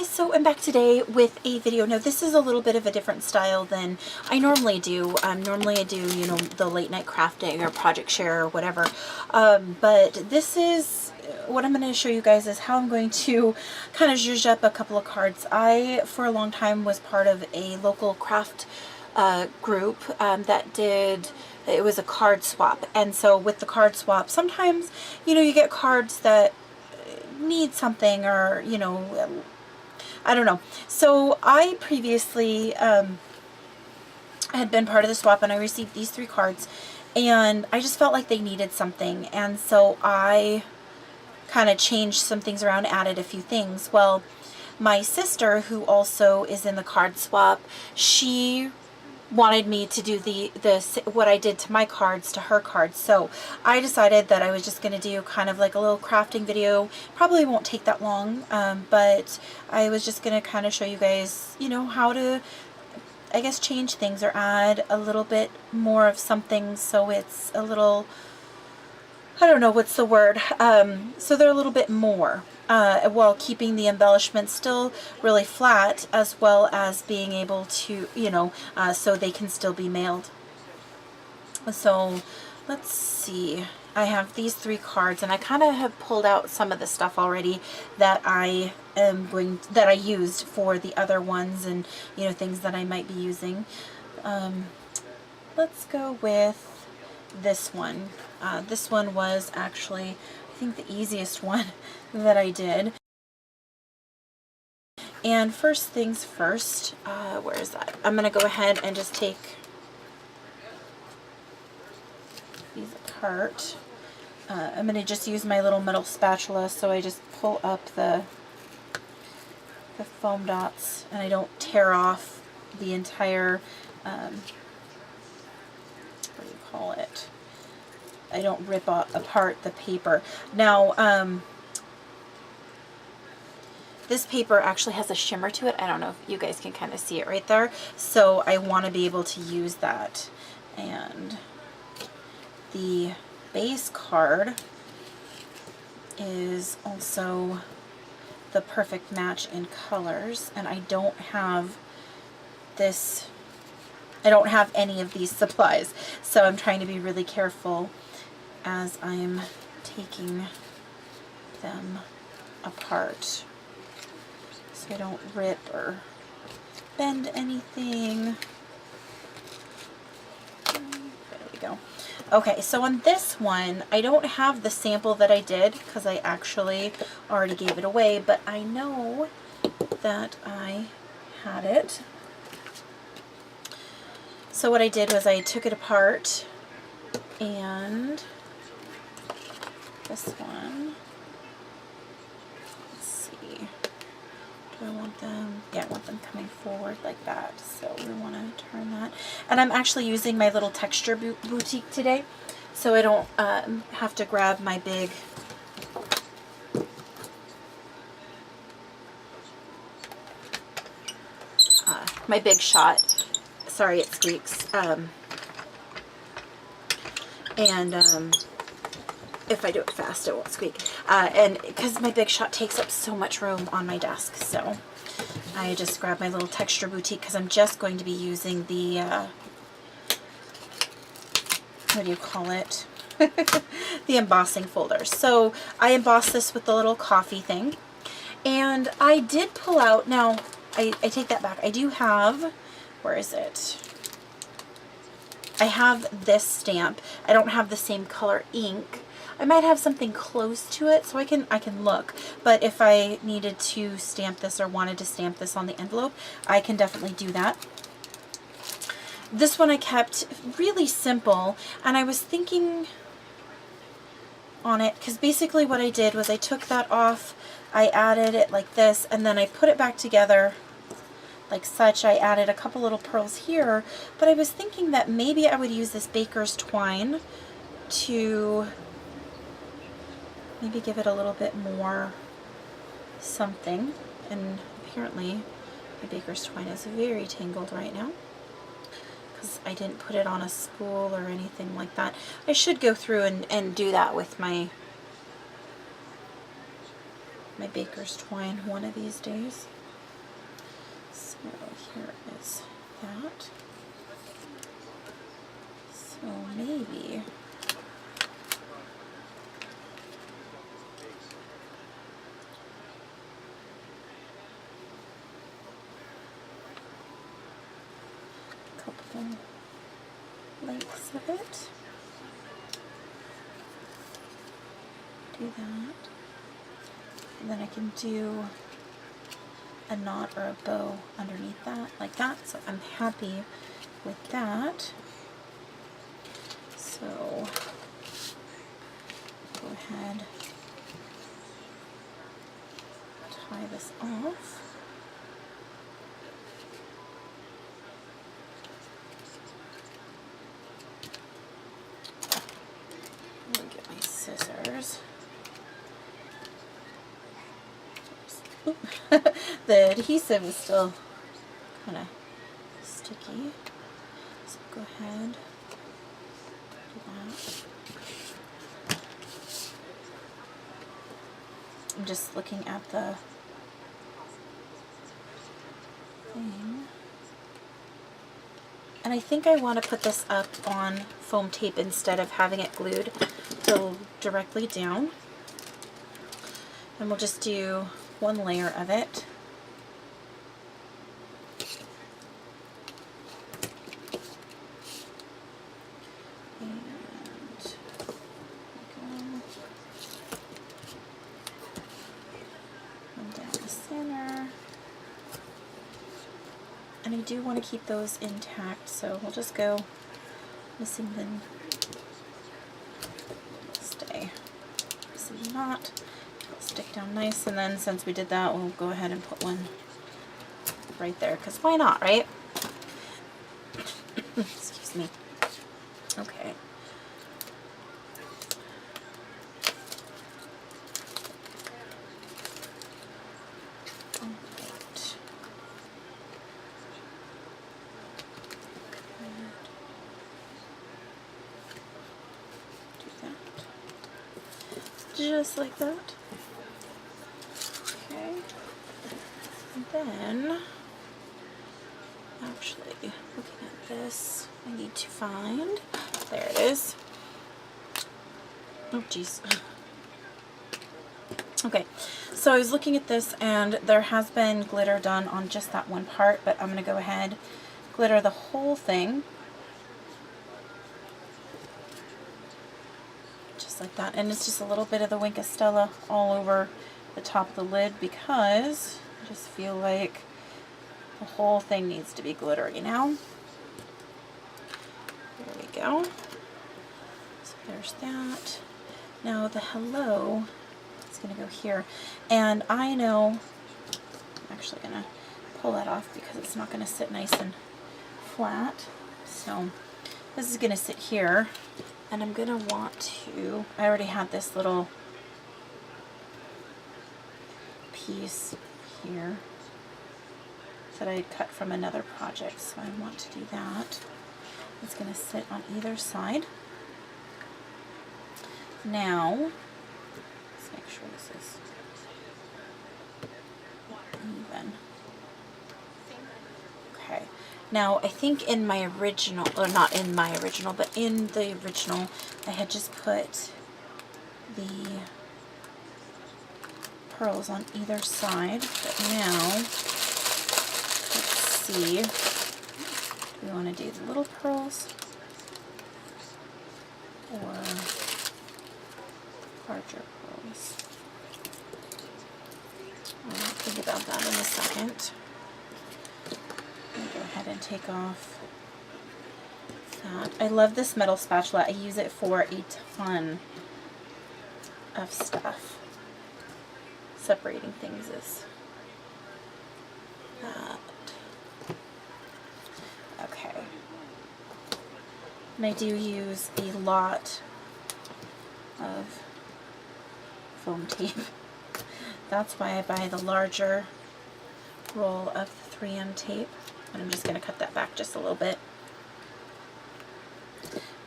So I'm back today with a video. Now this is a little bit of a different style than I normally do. Normally I do, you know, the late night crafting or project share or whatever. But this is what I'm going to show you guys is how I'm going to kind of zhuzh up a couple of cards. I, for a long time, was part of a local craft group that did, it was a card swap. And so with the card swap, sometimes, you know, you get cards that need something, or, you know, I don't know. So I previously had been part of the swap, and I received these 3 cards, and I just felt like they needed something, and so I kind of changed some things around, added a few things. Well, my sister, who also is in the card swap, she wanted me to do what I did to my cards to her cards. So I decided that I was just going to do kind of like a little crafting video. Probably won't take that long, but I was just going to kind of show you guys, you know, how to, I guess, change things or add a little bit more of something so it's a little, I don't know what's the word, so they're a little bit more, while keeping the embellishment still really flat, as well as being able to, you know, so they can still be mailed. So let's see, I have these 3 cards, and I kind of have pulled out some of the stuff already that I used for the other ones, and, you know, things that I might be using. Let's go with this one. This one was actually, I think, the easiest one that I did. And first things first, where is that? I'm going to go ahead and just take these apart. I'm going to just use my little metal spatula, so I just pull up the foam dots, and I don't tear off the entire, what do you call it? I don't rip apart the paper. Now, this paper actually has a shimmer to it. I don't know if you guys can kind of see it right there. So I want to be able to use that. And the base card is also the perfect match in colors. And I don't have this, I don't have any of these supplies. So I'm trying to be really careful as I'm taking them apart, so I don't rip or bend anything. There we go. Okay, so on this one, I don't have the sample that I did because I actually already gave it away, but I know that I had it. So what I did was I took it apart, and this one, let's see, do I want them, yeah, I want them coming forward like that, so we want to turn that. And I'm actually using my little texture boutique today, so I don't have to grab my big shot. Sorry, it squeaks. If I do it fast, it won't squeak. And because my big shot takes up so much room on my desk, so I just grabbed my little texture boutique because I'm just going to be using the, what do you call it? The embossing folder. So I embossed this with the little coffee thing. And I did pull out, now I take that back. I do have, where is it? I have this stamp. I don't have the same color ink. I might have something close to it, so I can look. But if I needed to stamp this or wanted to stamp this on the envelope, I can definitely do that. This one I kept really simple, and I was thinking on it, because basically what I did was I took that off, I added it like this, and then I put it back together like such. I added a couple little pearls here, but I was thinking that maybe I would use this baker's twine to maybe give it a little bit more something. And apparently my baker's twine is very tangled right now. because I didn't put it on a spool or anything like that. I should go through and do that with my baker's twine one of these days. So here is that. So maybe a couple lengths of it. Do that. And then I can do a knot or a bow underneath that, like that. So I'm happy with that. So go ahead, tie this off. Let me get my scissors. The adhesive is still kind of sticky, so go ahead, do that. I'm just looking at the thing, and I think I want to put this up on foam tape instead of having it glued directly down, and we'll just do one layer of it. And down the center. And I do want to keep those intact, so we'll just go missing the stay. Missing knot. Stick down nice, and then since we did that, we'll go ahead and put one right there, because why not, right? Excuse me. Okay. Alright. Do that. Just like that. And then, actually, looking at this, I need to find, there it is. Oh, jeez. Okay, so I was looking at this, and there has been glitter done on just that one part, but I'm going to go ahead, glitter the whole thing. Just like that. And it's just a little bit of the Wink of Stella all over the top of the lid, because I just feel like the whole thing needs to be glittery now. There we go. So there's that. Now the hello is going to go here. And I know, I'm actually going to pull that off because it's not going to sit nice and flat. So this is going to sit here. And I'm going to want to, I already had this little piece here that I cut from another project, so I want to do that. It's going to sit on either side. Now, let's make sure this is even. Okay. Now, I think in my original, or not in my original, but in the original, I had just put the pearls on either side, but now, let's see, do we want to do the little pearls or larger pearls? I'll think about that in a second. I'm going to go ahead and take off that. I love this metal spatula. I use it for a ton of stuff. Separating things is that. Okay. And I do use a lot of foam tape. That's why I buy the larger roll of 3M tape. And I'm just going to cut that back just a little bit.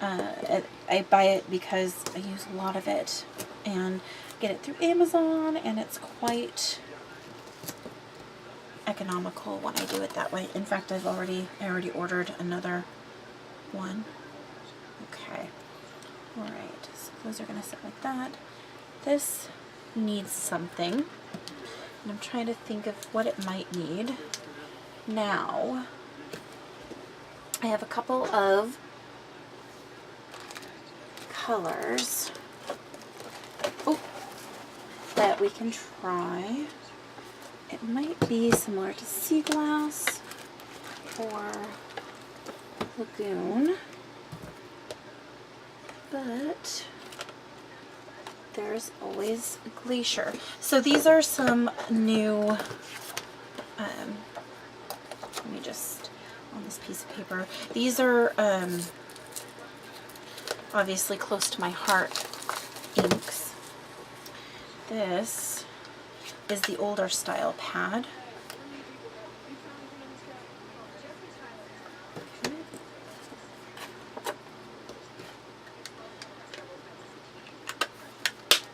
I buy it because I use a lot of it and get it through Amazon, and it's quite economical when I do it that way. In fact, I already ordered another one. Okay. All right. So those are going to sit like that. This needs something, and I'm trying to think of what it might need. Now, I have a couple of colors that we can try. It might be similar to sea glass or lagoon, but there's always glacier. So these are some new, let me just, on this piece of paper, these are obviously close to my heart inks. This is the older style pad.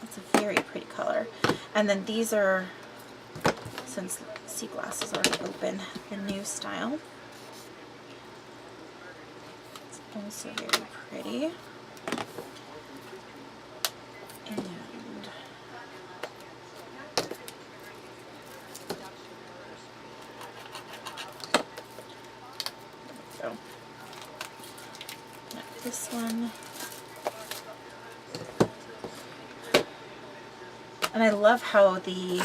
It's a very pretty color. And then these are, since sea glass is already open, the new style. It's also very pretty. And so, this one. And I love how the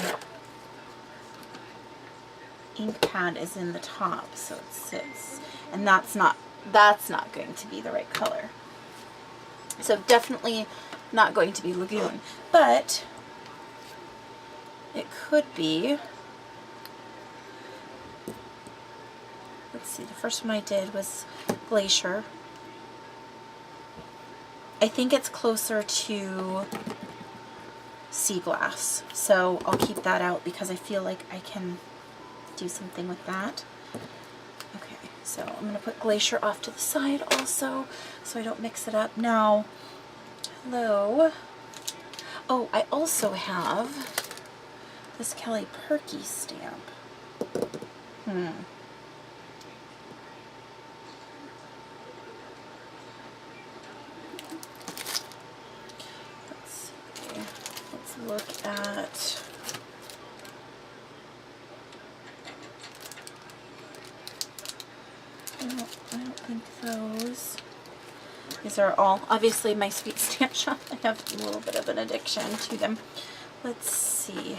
ink pad is in the top, so it sits, and that's not going to be the right color. So definitely not going to be lagoon, but it could be. Let's see, the first one I did was glacier. I think it's closer to sea glass, so I'll keep that out because I feel like I can do something with that. Okay, so I'm going to put glacier off to the side also so I don't mix it up. Now, hello. Oh, I also have this Kelly Perky stamp. Let's see. Let's look at, I don't think those. These are all obviously my sweet stamp shop. I have a little bit of an addiction to them. Let's see.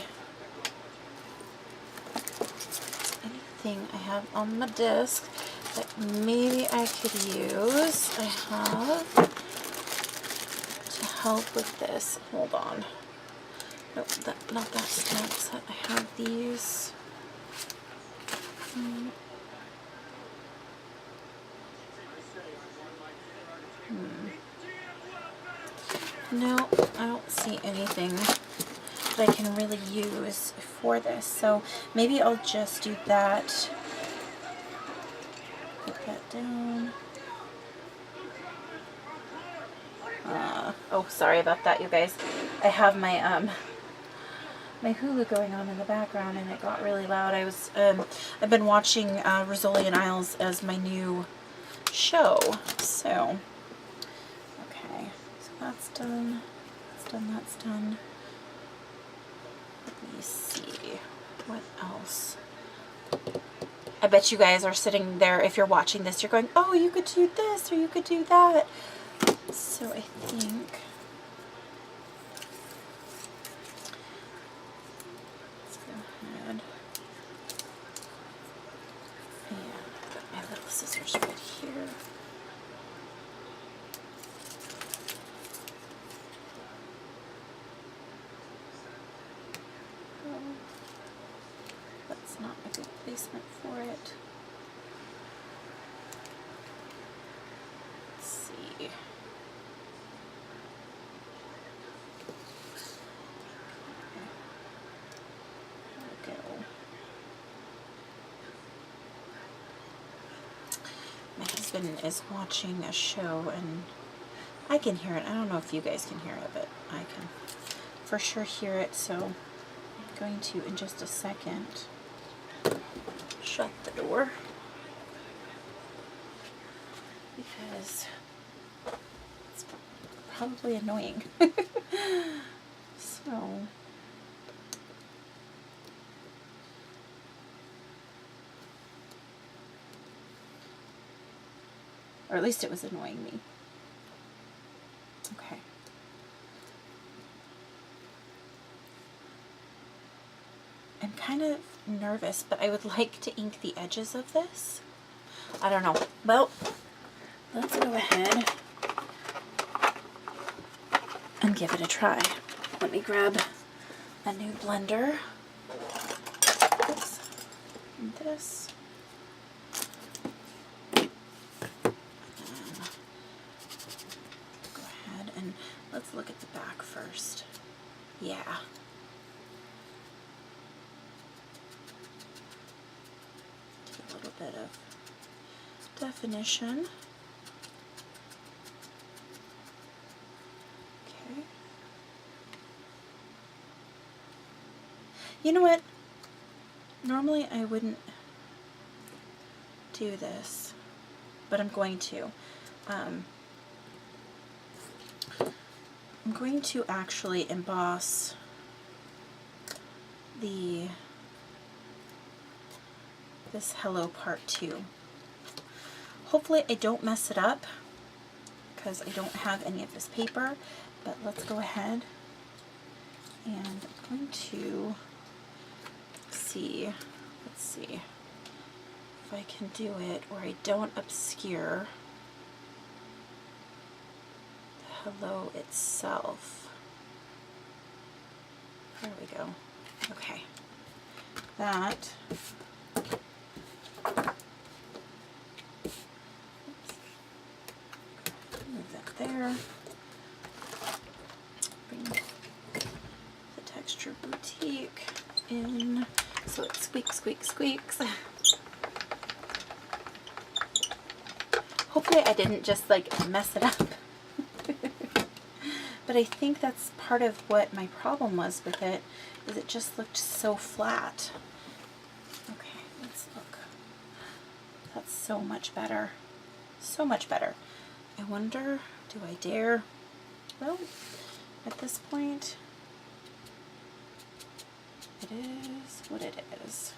Anything I have on my desk that maybe I could use. I have to help with this. Hold on. Nope, not that stamp set. I have these. No, I don't see anything that I can really use for this. So maybe I'll just do that. Put that down. Oh, sorry about that, you guys. I have my my Hulu going on in the background, and it got really loud. I've been watching Rizzoli and Isles as my new show. So, okay, so that's done. That's done. That's done. Let me see what else. I bet you guys are sitting there, if you're watching this, you're going, oh, you could do this or you could do that. So I think let's go ahead and put my little scissors right here. That's not a good placement for it. Let's see. My husband is watching a show, and I can hear it. I don't know if you guys can hear it, but I can for sure hear it. So I'm going to, in just a second, shut the door because it's probably annoying. So or at least it was annoying me. Okay. I'm kind of nervous, but I would like to ink the edges of this. I don't know. Well, let's go ahead and give it a try. Let me grab a new blender. Oops. And this. Go ahead and let's look at the back first. Yeah. A little bit of definition. Okay. You know what? Normally I wouldn't do this, but I'm going to. I'm going to actually emboss this hello part 2. Hopefully I don't mess it up because I don't have any of this paper, but let's go ahead and I'm going to see, let's see if I can do it or I don't obscure the hello itself. There we go. Okay. That. Move that there. Bring the Texture Boutique in so it squeaks, squeaks, squeaks. Hopefully I didn't just like mess it up. But I think that's part of what my problem was with it, is it just looked so flat. Okay, let's look. That's so much better. So much better. I wonder, do I dare? Well, at this point, it is what it is.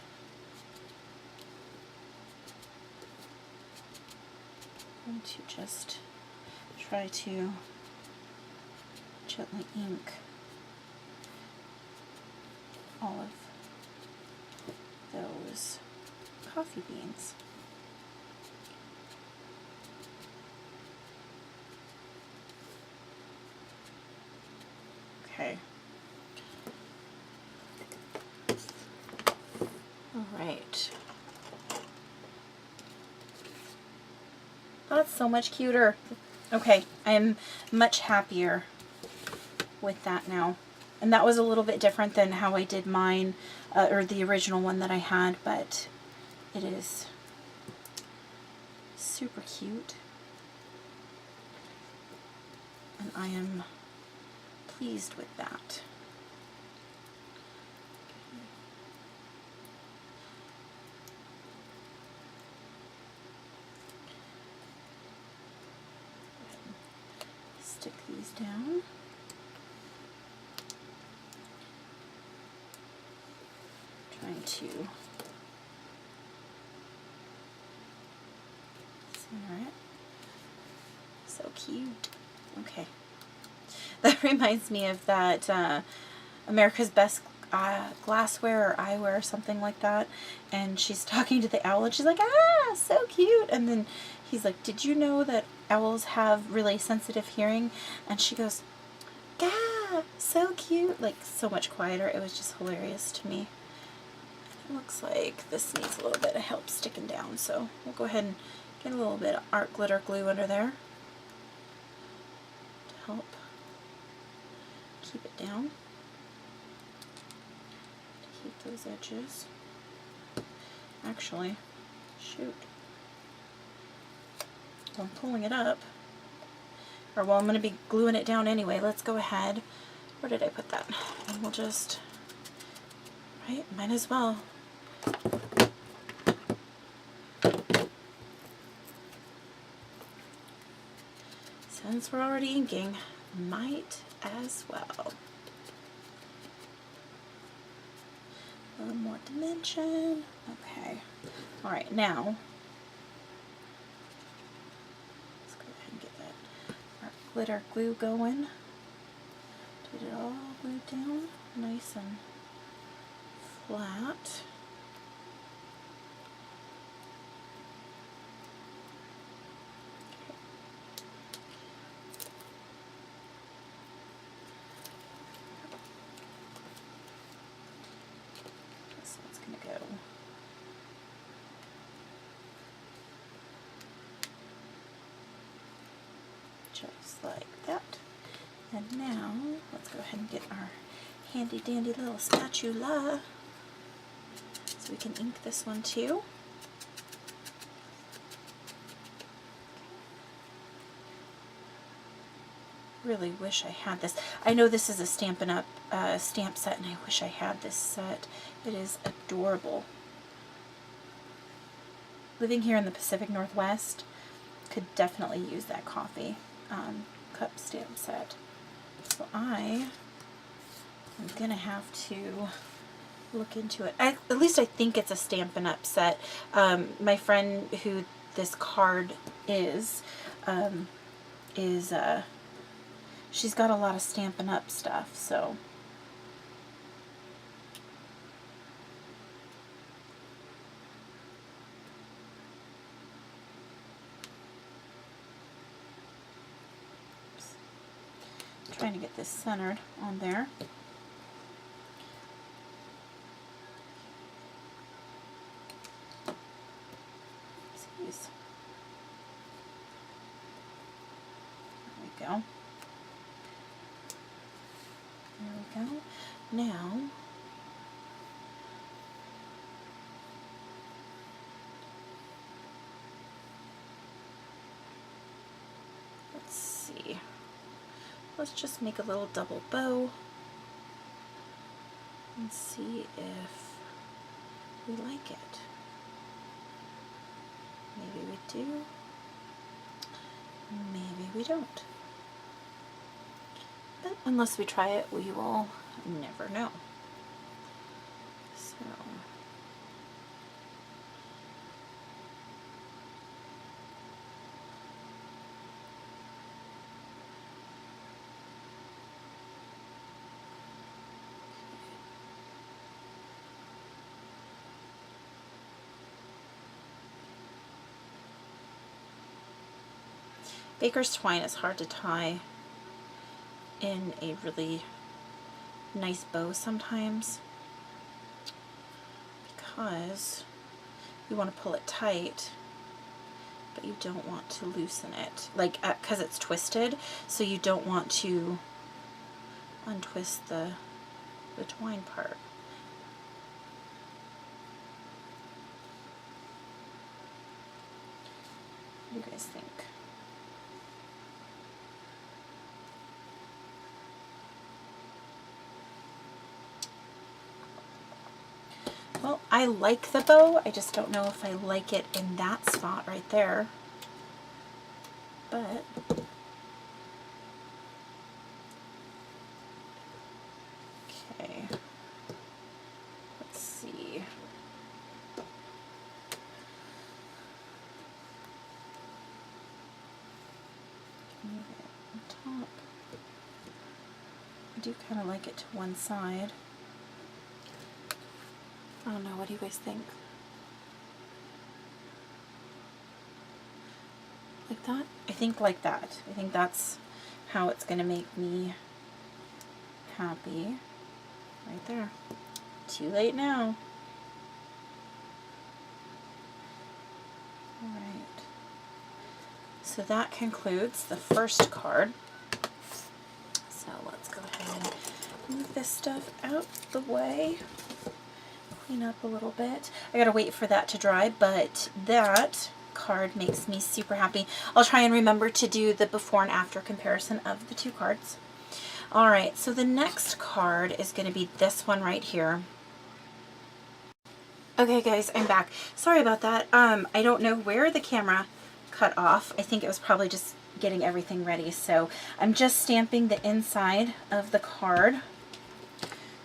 I'm going to just try to gently ink all of those coffee beans. Okay. All right. That's so much cuter. Okay, I'm much happier with that now. And that was a little bit different than how I did mine, or the original one that I had, but it is super cute. And I am pleased with that. Stick these down. Trying to center it. So cute. Okay. That reminds me of that America's Best Glassware or Eyewear or something like that. And she's talking to the owl and she's like, ah, so cute. And then he's like, did you know that owls have really sensitive hearing? And she goes, ah, so cute. Like, so much quieter. It was just hilarious to me. It looks like this needs a little bit of help sticking down, so we'll go ahead and get a little bit of art glitter glue under there to help keep it down, to keep those edges. Actually, shoot, I'm pulling it up, or well, I'm going to be gluing it down anyway. Let's go ahead. Where did I put that? And we'll just, right, might as well. Since we're already inking, might as well. A little more dimension. Okay. All right, now let's go ahead and get our glitter glue going. Get it all glued down nice and flat. Just like that. And now let's go ahead and get our handy dandy little spatula so we can ink this one too. Really wish I had this. I know this is a Stampin' Up! Stamp set, and I wish I had this set. It is adorable. Living here in the Pacific Northwest, could definitely use that coffee cup stamp set. So I am going to have to look into it. At least I think it's a Stampin' Up! Set. My friend who this card is she's got a lot of Stampin' Up! Stuff, so. Trying to get this centered on there. Jeez. There we go. There we go. Now, let's see. Let's just make a little double bow and see if we like it. Maybe we do, maybe we don't. But unless we try it, we will never know. So. Baker's twine is hard to tie in a really nice bow sometimes because you want to pull it tight, but you don't want to loosen it, like because it's twisted, so you don't want to untwist the twine part. What do you guys think? Well, I like the bow, I just don't know if I like it in that spot right there. But okay, let's see. Move it on top. I do kind of like it to one side. I don't know, what do you guys think? Like that? I think like that. I think that's how it's going to make me happy. Right there. Too late now. Alright. So that concludes the first card. So let's go ahead and move this stuff out the way. Clean up a little bit. I gotta wait for that to dry, but that card makes me super happy. I'll try and remember to do the before and after comparison of the two cards. All right, so the next card is going to be this one right here. Okay guys, I'm back. Sorry about that. I don't know where the camera cut off. I think it was probably just getting everything ready. So I'm just stamping the inside of the card.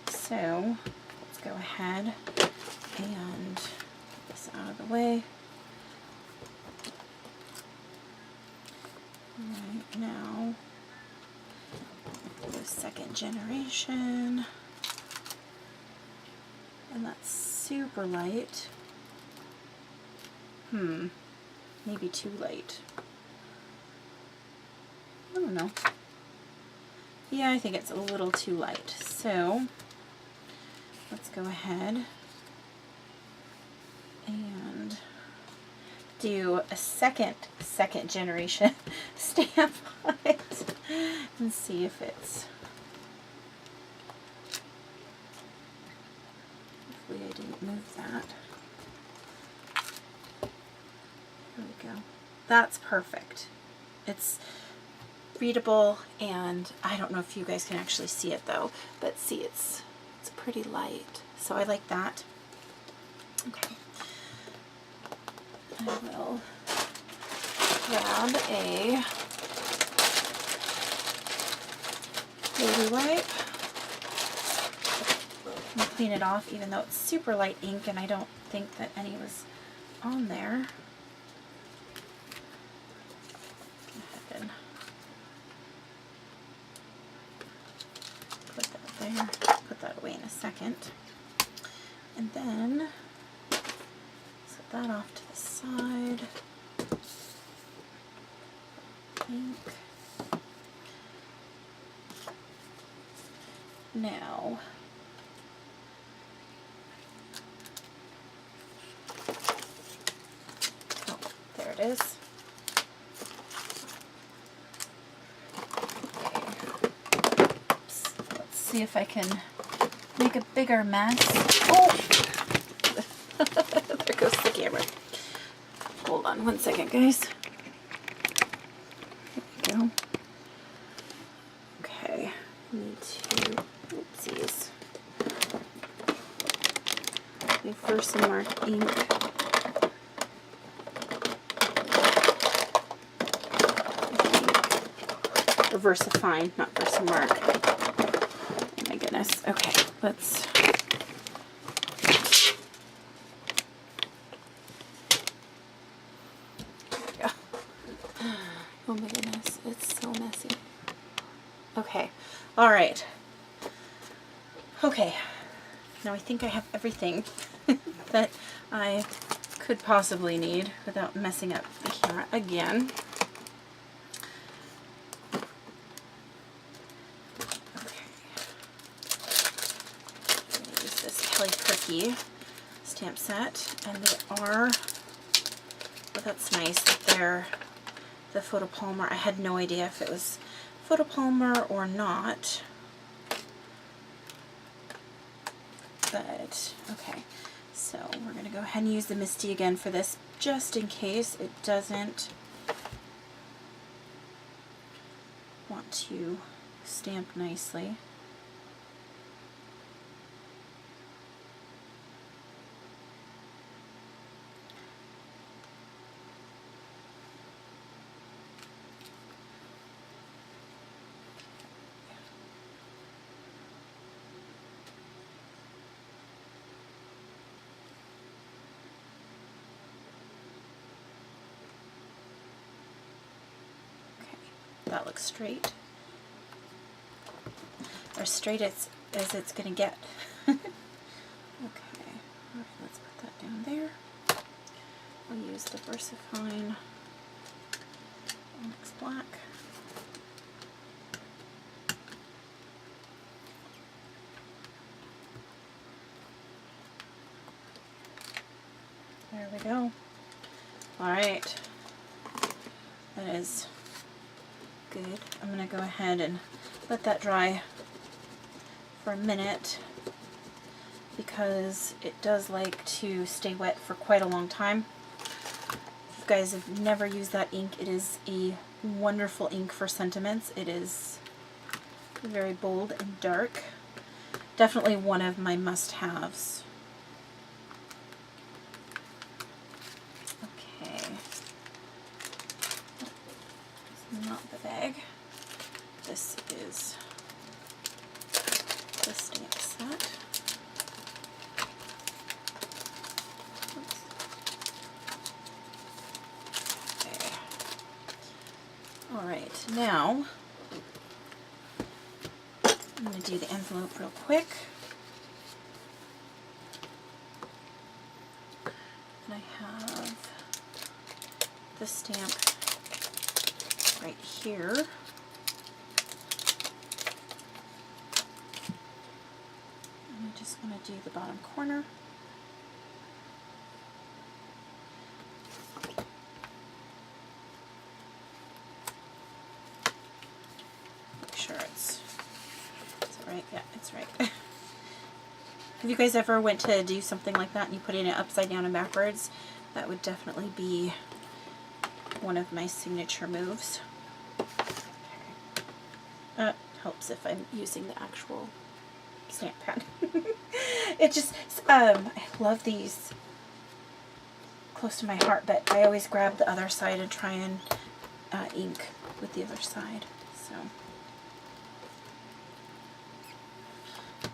So let's go ahead and get this out of the way. Right now, the second generation, and that's super light. Maybe too light. I don't know. Yeah, I think it's a little too light. So let's go ahead and do a second generation stamp on it and see if it's, hopefully I didn't move that. There we go. That's perfect. It's readable, and I don't know if you guys can actually see it though, but see, it's pretty light, so I like that. Okay, I will grab a baby wipe and clean it off, even though it's super light ink and I don't think that any was on there. Go ahead and put that there, put that away in a second, and then set that off to the side. Ink. Now, oh, there it is. See if I can make a bigger mess. Oh! There goes the camera. Hold on one second, guys. There we go. Okay, need to, oopsies. The VersaMark ink. Or VersaFine, not VersaMark. Okay, let's go. Oh my goodness, it's so messy. Okay, all right. Okay, now I think I have everything that I could possibly need without messing up the camera again. Stamp set, and they are, well, that's nice that they're the photopolymer. I had no idea if it was photopolymer or not, but okay, so we're going to go ahead and use the Misty again for this, just in case it doesn't want to stamp nicely. That looks straight, or straight as it's going to get. Okay, all right, let's put that down there. I'll use the VersaFine Onyx Black. There we go. All right, that is good. I'm going to go ahead and let that dry for a minute because it does like to stay wet for quite a long time. you guys have never used that ink, it is a wonderful ink for sentiments. It is very bold and dark. Definitely one of my must-haves. Okay. This is not the bag. This is the stamp set. Alright, now I'm going to do the envelope real quick. And I have the stamp right here. And I just want to do the bottom corner. Yeah, it's right. Have you guys ever went to do something like that and you put it upside down and backwards? That would definitely be one of my signature moves. Helps if I'm using the actual stamp pad. It just, I love these close to my heart, but I always grab the other side and try and ink with the other side. So.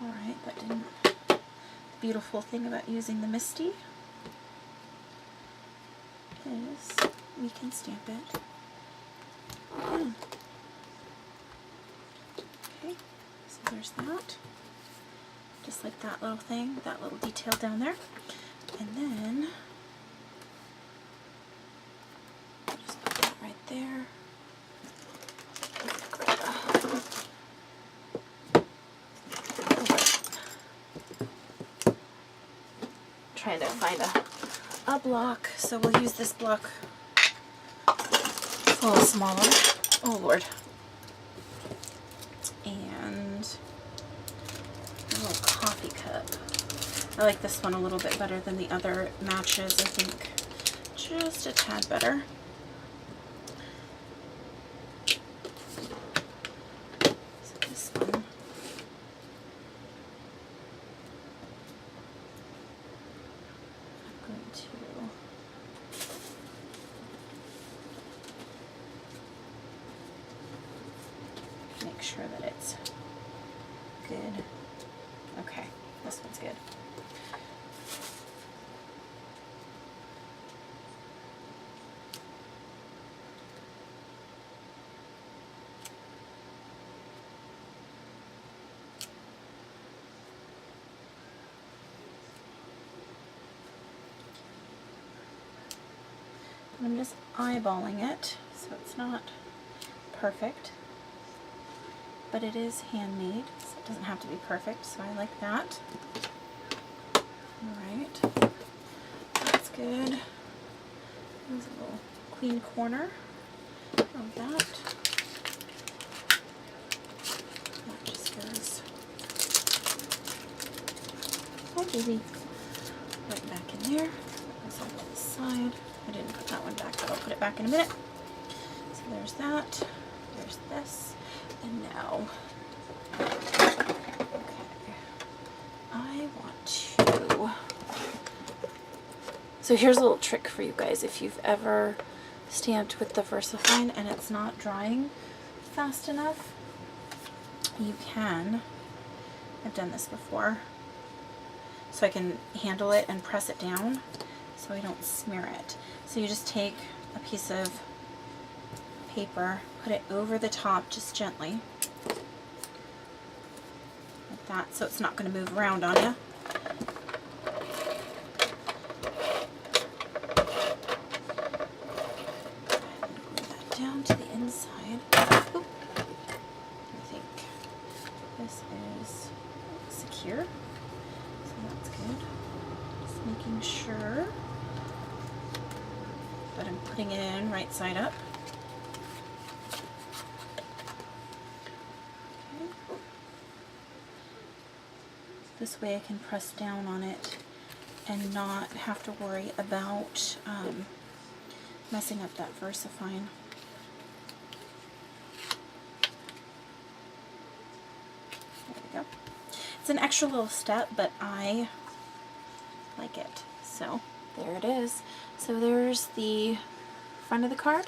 Alright, that didn't. The beautiful thing about using the Misty is we can stamp it. Okay, so there's that. Just like that little thing, that little detail down there. And then just put that right there. Trying to find a block, so we'll use this block. It's a little smaller. Oh Lord. And a little coffee cup. I like this one a little bit better than the other matches, I think. Just a tad better. So this one. Make sure that it's good. Okay, this one's good. I'm just eyeballing it, so it's not perfect. But it is handmade, so it doesn't have to be perfect, so I like that. Alright, that's good. There's a little clean corner of that. That just goes, oh baby, right back in there. That goes off to the side. I didn't put that one back, but I'll put it back in a minute. So there's that, there's this. And now, okay, I want to, so here's a little trick for you guys. If you've ever stamped with the VersaFine and it's not drying fast enough, you can, I've done this before, so I can handle it and press it down so I don't smear it. So you just take a piece of paper, put it over the top just gently, like that, so it's not going to move around on you. Glue that down to the inside. Oop. I think this is secure, so that's good. Just making sure that I'm putting it in right side up. This way I can press down on it and not have to worry about messing up that VersaFine. There we go. It's an extra little step, but I like it. So there it is. So there's the front of the card.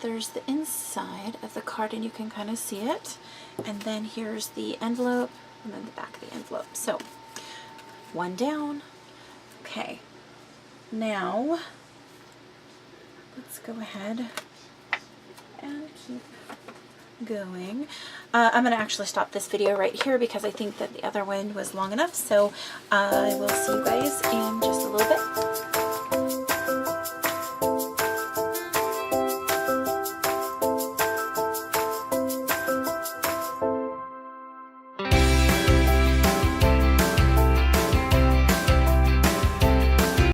There's the inside of the card, and you can kind of see it. And then here's the envelope, and then the back of the envelope. So one down. Okay. Now let's go ahead and keep going. I'm going to actually stop this video right here because I think that the other one was long enough. So I will see you guys in just a little bit.